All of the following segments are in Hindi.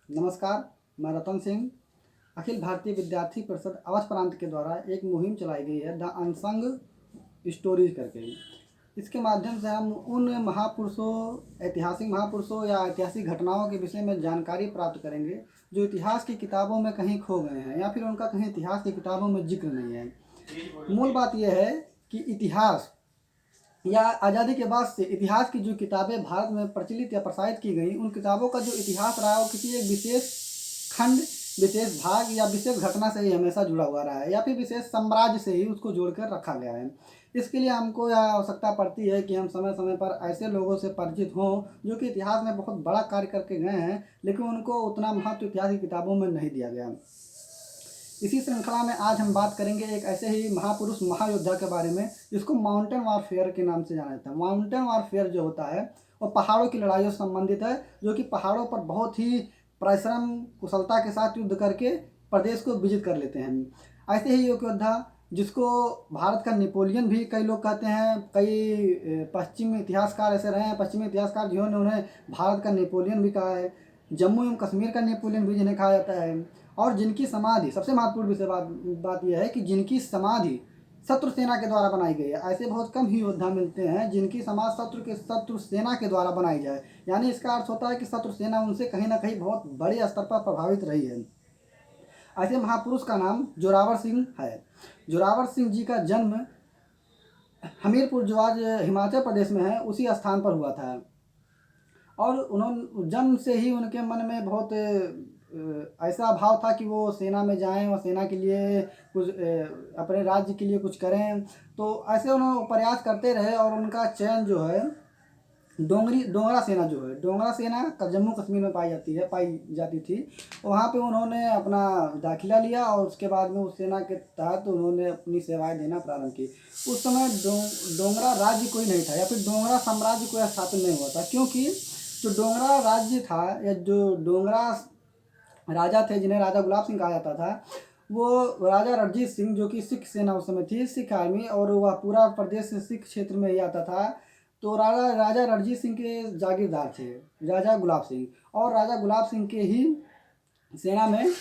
नमस्कार, मैं रतन सिंह। अखिल भारतीय विद्यार्थी परिषद अवध प्रांत के द्वारा एक मुहिम चलाई गई है द अनसंग स्टोरीज करके। इसके माध्यम से हम उन महापुरुषों, ऐतिहासिक महापुरुषों या ऐतिहासिक घटनाओं के विषय में जानकारी प्राप्त करेंगे जो इतिहास की किताबों में कहीं खो गए हैं या फिर उनका कहीं इतिहास की किताबों में जिक्र नहीं है। मूल बात यह है कि इतिहास या आज़ादी के बाद से इतिहास की जो किताबें भारत में प्रचलित या प्रसारित की गई, उन किताबों का जो इतिहास रहा है वो किसी एक विशेष खंड, विशेष भाग या विशेष घटना से ही हमेशा जुड़ा हुआ रहा है या फिर विशेष साम्राज्य से ही उसको जोड़कर रखा गया है। इसके लिए हमको यह आवश्यकता पड़ती है कि हम समय समय पर ऐसे लोगों से परिचित हों जो कि इतिहास में बहुत बड़ा कार्य करके गए हैं, लेकिन उनको उतना महत्व इतिहास की किताबों में नहीं दिया गया। इसी श्रृंखला में आज हम बात करेंगे एक ऐसे ही महापुरुष, महायोद्धा के बारे में जिसको माउंटेन वारफेयर के नाम से जाना जाता है। माउंटेन वारफेयर जो होता है वो पहाड़ों की लड़ाइयों से संबंधित है, जो कि पहाड़ों पर बहुत ही परिश्रम, कुशलता के साथ युद्ध करके प्रदेश को विजित कर लेते हैं। ऐसे ही एक योद्धा जिसको भारत का नेपोलियन भी कई लोग कहते हैं। कई पश्चिमी इतिहासकार ऐसे रहे हैं, पश्चिमी इतिहासकार जिन्होंने उन्हें भारत का नेपोलियन भी कहा है, जम्मू एवं कश्मीर का नेपोलियन भी जिन्हें कहा जाता है। और जिनकी समाधि, सबसे महत्वपूर्ण विषय बात यह है कि जिनकी समाधि शत्रु सेना के द्वारा बनाई गई है। ऐसे बहुत कम ही योद्धा मिलते हैं जिनकी समाधि शत्रु सेना के द्वारा बनाई जाए, यानी इसका अर्थ होता है कि शत्रु सेना उनसे कहीं ना कहीं बहुत बड़े स्तर पर प्रभावित रही है। ऐसे महापुरुष का नाम जोरावर सिंह है। जोरावर सिंह जी का जन्म हमीरपुर, जो आज हिमाचल प्रदेश में है, उसी स्थान पर हुआ था। और उन्होंने जन्म से ही उनके मन में बहुत ऐसा भाव था कि वो सेना में जाएं और सेना के लिए कुछ, अपने राज्य के लिए कुछ करें। तो ऐसे उन्होंने प्रयास करते रहे और उनका चयन जो है डोगरा सेना, जो है डोगरा सेना जम्मू कश्मीर में पाई जाती थी। वहाँ पे उन्होंने अपना दाखिला लिया और उसके बाद में उस सेना के तहत उन्होंने अपनी सेवाएं देना प्रारंभ की। उस समय डोगरा राज्य कोई नहीं था या फिर डोगरा साम्राज्य कोई स्थापित नहीं हुआ था, क्योंकि जो डोगरा राज्य था या जो डोगरा राजा थे, जिन्हें राजा गुलाब सिंह कहा जाता था, वो राजा रणजीत सिंह, जो कि सिख सेना उस समय थी, सिख आर्मी, और वह पूरा प्रदेश सिख क्षेत्र में ही आता था। तो राजा रणजीत सिंह के जागीरदार थे राजा गुलाब सिंह, और राजा गुलाब सिंह के ही सेना में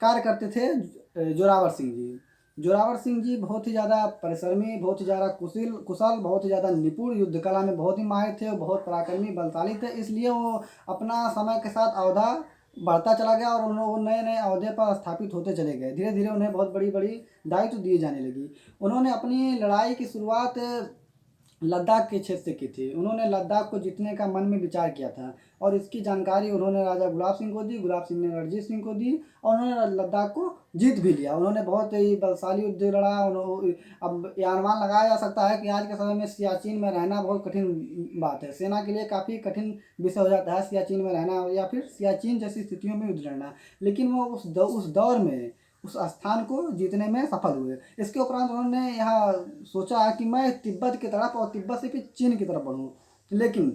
कार्य करते थे जोरावर सिंह जी। जोरावर सिंह जी बहुत ही ज़्यादा परिश्रमी, बहुत ही ज़्यादा कुशल, बहुत ही ज़्यादा निपुण, युद्ध कला में बहुत ही माहिर थे, बहुत पराक्रमी, बलशाली थे। इसलिए वो अपना समय के साथ अवधा बढ़ता चला गया और उन्होंने नए नए अहदे पर स्थापित होते चले गए। धीरे धीरे उन्हें बहुत बड़ी बड़ी दायित्व दिए जाने लगी। उन्होंने अपनी लड़ाई की शुरुआत लद्दाख के क्षेत्र से की थी। उन्होंने लद्दाख को जीतने का मन में विचार किया था और इसकी जानकारी उन्होंने राजा गुलाब सिंह को दी, गुलाब सिंह ने रणजीत सिंह को दी और उन्होंने लद्दाख को जीत भी लिया। उन्होंने बहुत ही बलशाली युद्ध लड़ा। अब यह अनुमान लगाया जा सकता है कि आज के समय में सियाचिन में रहना बहुत कठिन बात है, सेना के लिए काफ़ी कठिन विषय हो जाता है सियाचिन में रहना या फिर सियाचिन जैसी स्थितियों में युद्ध लड़ना। लेकिन वो उस दौर में उस स्थान को जीतने में सफल हुए। इसके उपरांत उन्होंने यह सोचा कि मैं तिब्बत की तरफ और तिब्बत से फिर चीन की तरफ बढ़ूँ। लेकिन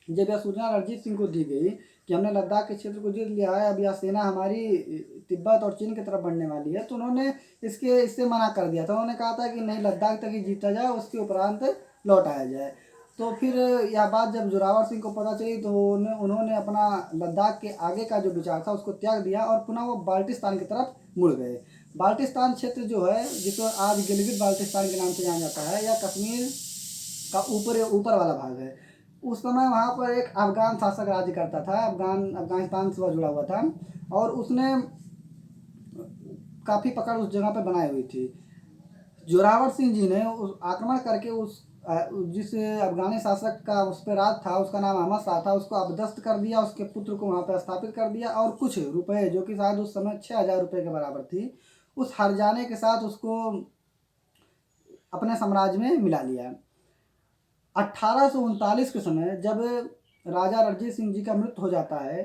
जब यह सूचना रणजीत सिंह को दी गई कि हमने लद्दाख के क्षेत्र को जीत लिया है, अब यह सेना हमारी तिब्बत और चीन की तरफ बढ़ने वाली है, तो उन्होंने इससे मना कर दिया था। उन्होंने कहा था कि नहीं, लद्दाख तक ही जीता जाए, उसके उपरांत लौट आया जाए। तो फिर यह बात जब जोरावर सिंह को पता चली तो उन्होंने अपना लद्दाख के आगे का जो विचार था उसको त्याग दिया और पुनः वो बाल्टिस्तान की तरफ मुड़ गए। बाल्टिस्तान क्षेत्र जो है, जिसको आज गिलगित बाल्टिस्तान के नाम से जाना जाता है, या कश्मीर का ऊपर वाला भाग है। उस समय वहाँ पर एक अफगान शासक राज्य करता था। अफगानिस्तान से वह जुड़ा हुआ था और उसने काफ़ी पकड़ उस जगह पर बनाई हुई थी। जोरावर सिंह जी ने उस आक्रमण करके जिस अफगानी शासक का उस पर राज था, उसका नाम अहमद शाह था, उसको अपदस्थ कर दिया, उसके पुत्र को वहाँ पर स्थापित कर दिया और कुछ रुपए, जो कि शायद उस समय 6,000 रुपये के बराबर थी, उस हर्जाने के साथ उसको अपने साम्राज्य में मिला लिया। 1839 के समय जब राजा रणजीत सिंह जी का मृत्यु हो जाता है,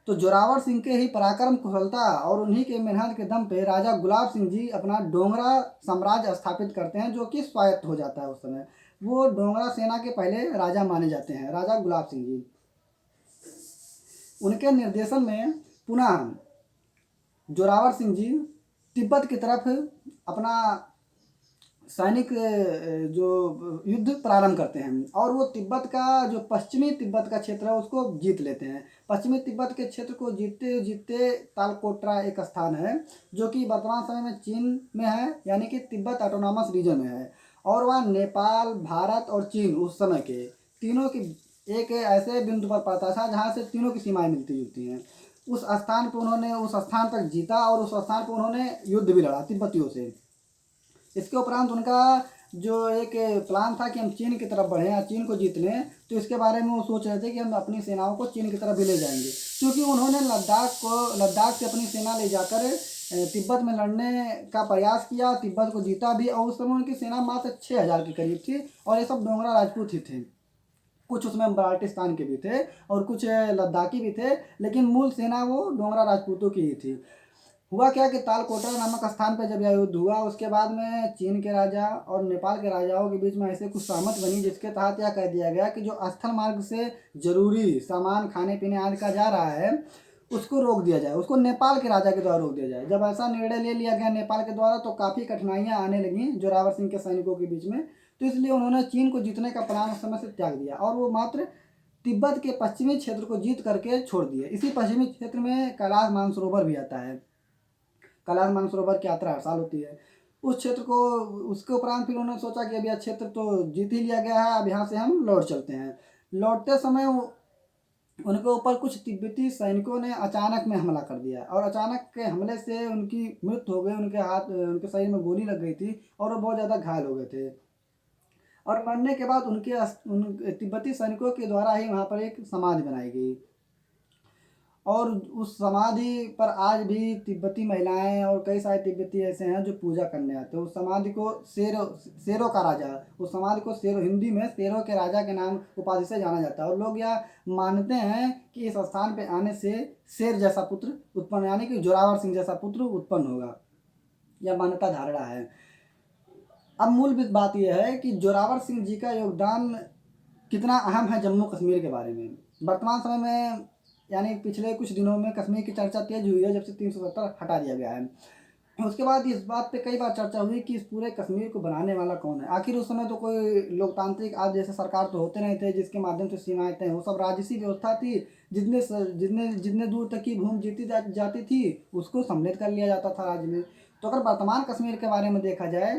तो जोरावर सिंह के ही पराक्रम, कुशलता और उन्हीं के मेहनत के दम पे राजा गुलाब सिंह जी अपना डोगरा साम्राज्य स्थापित करते हैं, जो कि स्वायत्त हो जाता है। उस समय वो डोगरा सेना के पहले राजा माने जाते हैं, राजा गुलाब सिंह जी। उनके निर्देशन में पुनः जोरावर सिंह जी तिब्बत की तरफ अपना सैनिक जो युद्ध प्रारंभ करते हैं और वो तिब्बत का जो पश्चिमी तिब्बत का क्षेत्र है उसको जीत लेते हैं। पश्चिमी तिब्बत के क्षेत्र को जीतते जीतते तालकोटरा एक स्थान है जो कि वर्तमान समय में चीन में है, यानी कि तिब्बत ऑटोनॉमस रीजन में है। और वह नेपाल, भारत और चीन उस समय के तीनों की एक ऐसे बिंदु पर पड़ता था जहाँ से तीनों की सीमाएं मिलती जुलती हैं। उस स्थान पर उन्होंने उस स्थान तक जीता और उस स्थान पर उन्होंने युद्ध भी लड़ा तिब्बतियों से। इसके उपरांत उनका जो एक प्लान था कि हम चीन की तरफ बढ़ें या चीन को जीत लें, तो इसके बारे में वो सोच रहे थे कि हम अपनी सेनाओं को चीन की तरफ भी ले जाएंगे, क्योंकि उन्होंने लद्दाख से अपनी सेना ले जाकर तिब्बत में लड़ने का प्रयास किया, तिब्बत को जीता भी। और उस समय उनकी सेना मात्र 6,000 के करीब थी और ये सब डोगरा राजपूत ही थे। कुछ उसमें बाल्टिस्तान के भी थे और कुछ लद्दाखी भी थे, लेकिन मूल सेना वो डोगरा राजपूतों की ही थी। हुआ क्या कि तालकोटरा नामक स्थान पर जब यह युद्ध हुआ, उसके बाद में चीन के राजा और नेपाल के राजाओं के बीच में ऐसे कुछ सहमत बनी जिसके तहत यह कह दिया गया कि जो स्थल मार्ग से जरूरी सामान खाने पीने आदि का जा रहा है उसको रोक दिया जाए, उसको नेपाल के राजा के द्वारा रोक दिया जाए। जब ऐसा निर्णय ले लिया गया नेपाल के द्वारा तो काफ़ी कठिनाइयाँ आने लगी जोरावर सिंह के सैनिकों के बीच में। तो इसलिए उन्होंने चीन को जीतने का प्लान उस समय से त्याग दिया और वो मात्र तिब्बत के पश्चिमी क्षेत्र को जीत करके छोड़ दिए। इसी पश्चिमी क्षेत्र में कैलाश मानसरोवर भी आता है। कैलाश मानसरोवर की यात्रा हर साल होती है उस क्षेत्र को। उसके उपरांत फिर उन्होंने सोचा कि अब यह क्षेत्र तो जीत ही लिया गया है, अब यहाँ से हम लौट चलते हैं। लौटते समय उनके ऊपर कुछ तिब्बती सैनिकों ने अचानक में हमला कर दिया और अचानक के हमले से उनकी मृत्यु हो गई। उनके शरीर में गोली लग गई थी और वो बहुत ज़्यादा घायल हो गए थे। और मरने के बाद उन तिब्बती सैनिकों के द्वारा ही वहाँ पर एक समाधि बनाई गई और उस समाधि पर आज भी तिब्बती महिलाएं और कई सारे तिब्बती ऐसे हैं जो पूजा करने आते हैं। उस समाधि को शेरों का राजा, उस समाधि को शेरों, हिंदी में शेरों के राजा के नाम उपाधि से जाना जाता है। और लोग यह मानते हैं कि इस स्थान पे आने से शेर जैसा पुत्र उत्पन्न, यानी कि जोरावर सिंह जैसा पुत्र उत्पन्न होगा, यह मान्यता धारणा है। अब मूल बात यह है कि जोरावर सिंह जी का योगदान कितना अहम है जम्मू कश्मीर के बारे में। वर्तमान समय में यानी पिछले कुछ दिनों में कश्मीर की चर्चा तेज हुई है जब से 370 हटा दिया गया है। उसके बाद इस बात पे कई बार चर्चा हुई कि इस पूरे कश्मीर को बनाने वाला कौन है। आखिर उस समय तो कोई लोकतांत्रिक आज जैसे सरकार तो होते नहीं थे जिसके माध्यम से सीमाएं तय हो, सब राजसी व्यवस्था थी। जितने जितने जितने दूर तक की भूमि जीती जाती थी उसको सम्मिलित कर लिया जाता था राज्य में। तो अगर वर्तमान कश्मीर के बारे में देखा जाए,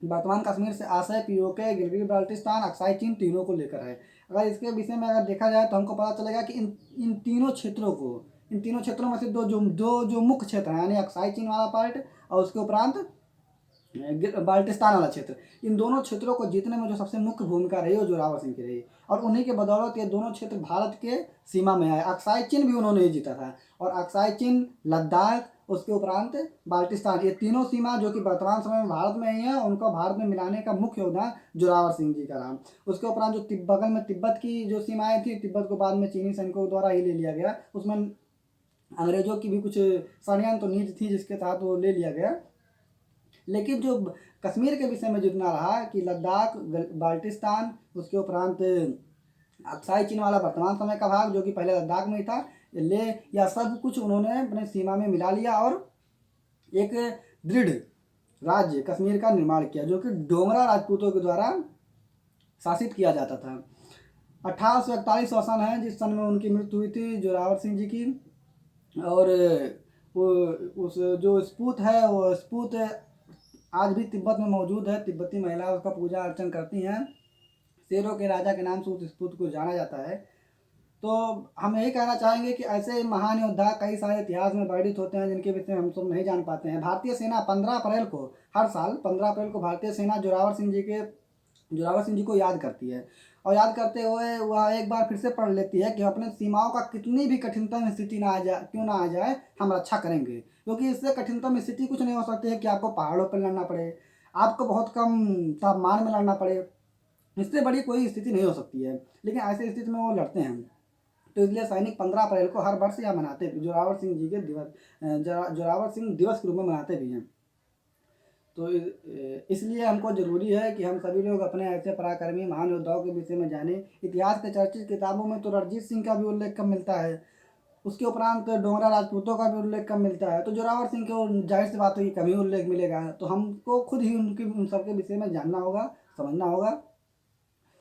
वर्तमान कश्मीर से आशय पीओके, गिलगित बाल्टिस्तान, अक्साई चीन तीनों को लेकर है। अगर इसके विषय में अगर देखा जाए तो हमको पता चलेगा कि इन तीनों क्षेत्रों में से दो जो मुख्य क्षेत्र हैं, यानी अक्साई चीन वाला पार्ट और उसके उपरांत बाल्टिस्तान वाला क्षेत्र, इन दोनों क्षेत्रों को जीतने में जो सबसे मुख्य भूमिका रही वो जोरावर सिंह की रही और उन्हीं के बदौलत ये दोनों क्षेत्र भारत के सीमा में आए। अक्साई चीन भी उन्होंने ही जीता था और अक्साई चीन, लद्दाख, उसके उपरांत बाल्टिस्तान, ये तीनों सीमा जो कि वर्तमान समय में भारत में ही है, उनको भारत में मिलाने का मुख्य योगदान जोरावर सिंह जी का रहा। उसके उपरांत जो बगल में तिब्बत की जो सीमाएं थी, तिब्बत को बाद में चीनी सैनिकों द्वारा ही ले लिया गया। उसमें अंग्रेजों की भी कुछ षड्यंत्र नीति थी जिसके तहत वो ले लिया गया। लेकिन जो कश्मीर के विषय में जितना रहा कि लद्दाख, बाल्टिस्तान, उसके उपरांत अक्साई चीन वाला वर्तमान समय का भाग जो कि पहले लद्दाख में ही था, ले या सब कुछ उन्होंने अपने सीमा में मिला लिया और एक दृढ़ राज्य कश्मीर का निर्माण किया जो कि डोगरा राजपूतों के द्वारा शासित किया जाता था। 1841 सन है जिस सन में उनकी मृत्यु हुई थी जोरावर सिंह जी की। और वो उस जो स्पूत है वो स्पूत आज भी तिब्बत में मौजूद है। तिब्बती महिलाएं उसका पूजा अर्चन करती हैं। शेरों के राजा के नाम से उस स्पूत को जाना जाता है। तो हम यही कहना चाहेंगे कि ऐसे महान योद्धा कई सारे इतिहास में वर्णित होते हैं जिनके विषय में हम सब नहीं जान पाते हैं। भारतीय सेना 15 अप्रैल को, हर साल 15 अप्रैल को भारतीय सेना जोरावर सिंह जी को याद करती है और याद करते हुए वह एक बार फिर से पढ़ लेती है कि अपने सीमाओं का कितनी भी कठिनतम स्थिति क्यों ना आ जाए हम रक्षा करेंगे। क्योंकि इससे कठिनतम स्थिति कुछ नहीं हो सकती है कि आपको पहाड़ों पर लड़ना पड़े, आपको बहुत कम तापमान में लड़ना पड़े, इससे बड़ी कोई स्थिति नहीं हो सकती है। लेकिन ऐसी स्थिति में वो लड़ते हैं। तो इसलिए सैनिक 15 अप्रैल को हर वर्ष यह मनाते भी, जोरावर सिंह जी के जोरावर सिंह दिवस के रूप में मनाते भी हैं। तो इसलिए हमको ज़रूरी है कि हम सभी लोग अपने ऐसे पराक्रमी महान योद्धाओं के विषय में जानें। इतिहास के चर्चित किताबों में तो रणजीत सिंह का भी उल्लेख कम मिलता है। उसके उपरांत डोगरा राजपूतों का भी उल्लेख कम मिलता है। तो जोरावर सिंह को जाहिर सी बात है कि कम ही उल्लेख मिलेगा, तो हमको खुद ही उन सब के विषय में जानना होगा, समझना होगा।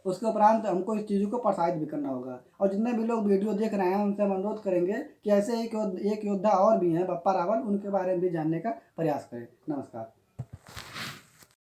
उसके उपरांत हमको इस चीज़ों को प्रोत्साहित भी करना होगा। और जितने भी लोग वीडियो देख रहे हैं उनसे हम अनुरोध करेंगे कि ऐसे एक योद्धा और भी हैं बप्पा रावल, उनके बारे में भी जानने का प्रयास करें। नमस्कार।